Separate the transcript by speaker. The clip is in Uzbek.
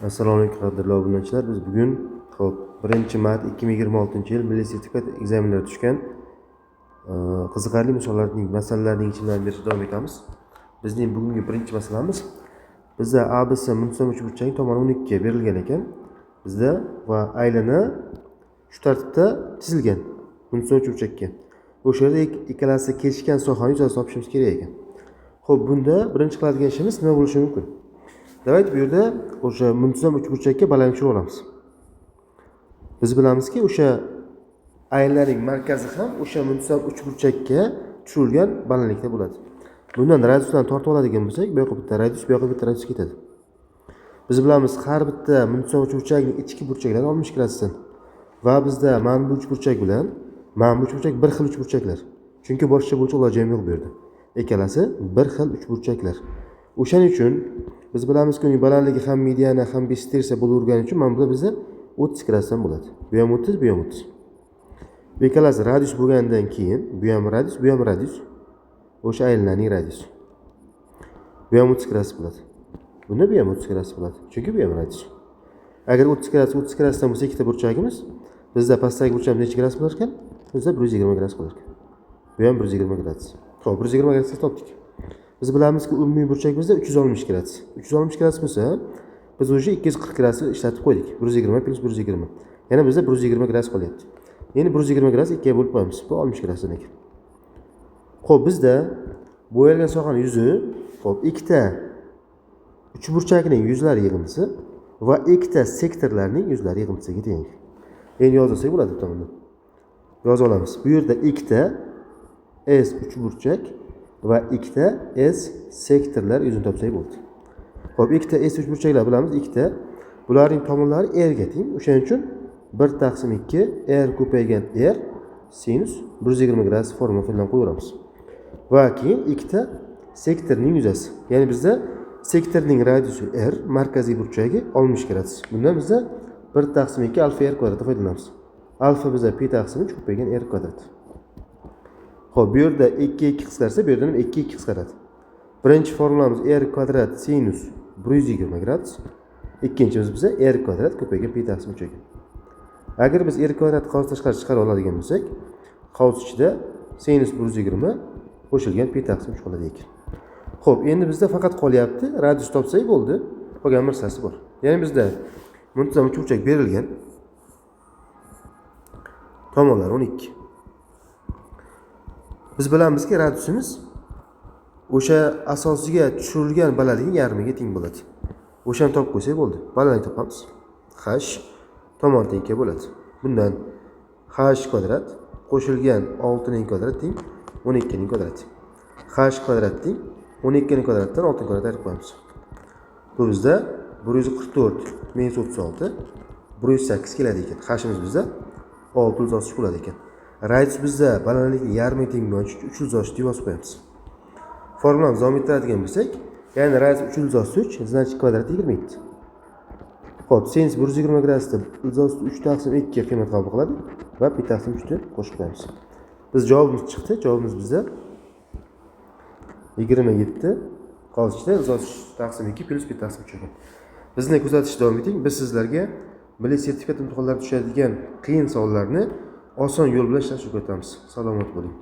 Speaker 1: Assalomu alaykum qadrli obunachilar. Biz bugun 1-mart 2026-yil milliy sertifikat ekzamenlari tushgan qiziqarli misollarning masalalarining yechimlarini berishda davom etamiz. Bizning bugungi birinchi masalamiz bizda ABC muntazam uchburchak tomoni 12 ga berilgan ekan. Bizda va aylana shu tartibda chizilgan muntazam uchburchakka. O'sha yerda ikkalasi kesishgan sohani yuzasini topishimiz kerak ekan. Xo'p, bunda birinchi qiladigan ishimiz nima bo'lishi mumkin? Davayt bu yerda o'sha muntazam uchburchakka balandlik tushirib olamiz. Biz bilamizki, o'sha aylananing markazi ham o'sha muntazam uchburchakka tushirilgan balandlikda bo'ladi. Bundan radiusdan tortib oladigan bo'lsak, bu yoqqa bitta radius, bu yoqqa bitta radius ketadi. Biz bilamiz, har bitta muntazam uchburchakning ichki burchaklari 60 gradusdan va bizda mana bu uchburchak bilan mana bu uchburchak bir xil uchburchaklar. Chunki boshqa bo'lsa olajam yo'q bu yerda. Ikkalasi bir xil uchburchaklar. O'shaning uchun biz bilamizki, uning balandligi ham mediana ham bistersa bo'lavergani uchun mana bu bizda 30 gradusdan bo'ladi. Bu ham 30, bu ham 30. Bu ikkalasi radius bo'lgandan keyin bu ham radius, bu ham radius. O'sha aylananing radiusi. Bu ham 30 gradus bo'ladi. Bunda bu ham 30 gradus bo'ladi. Chunki bu ham radius. Agar 30 gradusdan bo'lsa ikkita burchagimiz, bizda pastdagi burchamiz necha gradus bo'lar ekan? Bizda 120 gradus bo'lar ekan. Bu ham 120 gradus. Xo'p, 120 gradusni topdik. Biz bilamizki, umumiy burchak bizda 360 gradus. 360 gradus bo'lsa, biz o'sha 240 gradusni ishlatib qo'ydik. 120 plus 120. Yana bizda 120 gradus qolyapti. Endi 120 gradus 2 ga bo'lib qo'yamiz. Bu 60 gradusdan ekan. Xo'p, bizda bo'yalgan sohaning yuzi, xo'p, ikkita uchburchakning yuzlari yig'indisi va ikkita sektorlarning yuzlari yig'indisiga teng. Endi yozsak bo'ladi bu tomondan. Yoza olamiz. Bu yerda ikkita S uchburchak va ikkita S sektorlar yuzini topsak bo'ldi. Xo'p, ikkita S uchburchaklar bilamiz, ikkita. Bularning tomonlari R ga teng. O'shaning uchun 1/2 R ko'paygan R sinus 120 gradus formula bilan qo'yamiz. Va keyin ikkita sektorning yuzasi. Ya'ni bizda sektorning radiusi R, markaziy burchagi 60 gradus. Bundan bizda 1/2 alfa R kvadratdan foydalanamiz. Alfa bizda pi/3 ko'paygan R kvadrat. Xo'p, bu yerda 2 qisqarsa, bu yerda ham 2 qisqaradi. Birinchi formulamiz R kvadrat sinus 120 gradus. Ikkinchimiz biza R kvadrat ko'paygan pi/3 ekan. Agar biz R kvadrat qavs tashqari chiqarib oladigan bo'lsak, qavs ichida sinus 120 qo'shilgan pi/3 qoladi ekan. Xo'p, endi bizda faqat qolyapti radius topsak bo'ldi. Qolgan narsasi bor. Ya'ni bizda muntazam uchburchak berilgan. Tomonlar 12. Biz bilamizki, radiusimiz o'sha asosiga tushirilgan balandlikning yarmiga teng bo'ladi. O'shani topib qo'ysak bo'ldi. Balandlik topamiz. H tomon tengga bo'ladi. Bundan H kvadrat qo'shilgan 6 ning kvadrati teng 12 ning kvadrati. H kvadrat teng 12 ning kvadratdan 6 ning kvadrat ayirib qo'yamiz. Bu bizda 144 minus 36 108 keladi ekan. H'imiz bizda 660 bo'ladi ekan. Radius bizda balandlikning yarmiga teng bo'lgan 360 deb yozib qo'yamiz. Formulani davom ettiradigan bo'lsak, ya'ni radius 360, значит kvadrat 27. Xo'p, sinus 120 gradusda 3/2 ga qiymat qabul qiladi va pi/3 ni qo'shib qo'yamiz. Biz javobimiz chiqdi. Javobimiz bizda 27 qolishda 3/2 plus pi/3 ekan. Bizni kuzatishda davom eting. Biz sizlarga milliy sertifikat imtihonlarida tushadigan qiyin savollarni oson yo'l bilan ishlashni o'rgatamiz. Salomat bo'ling.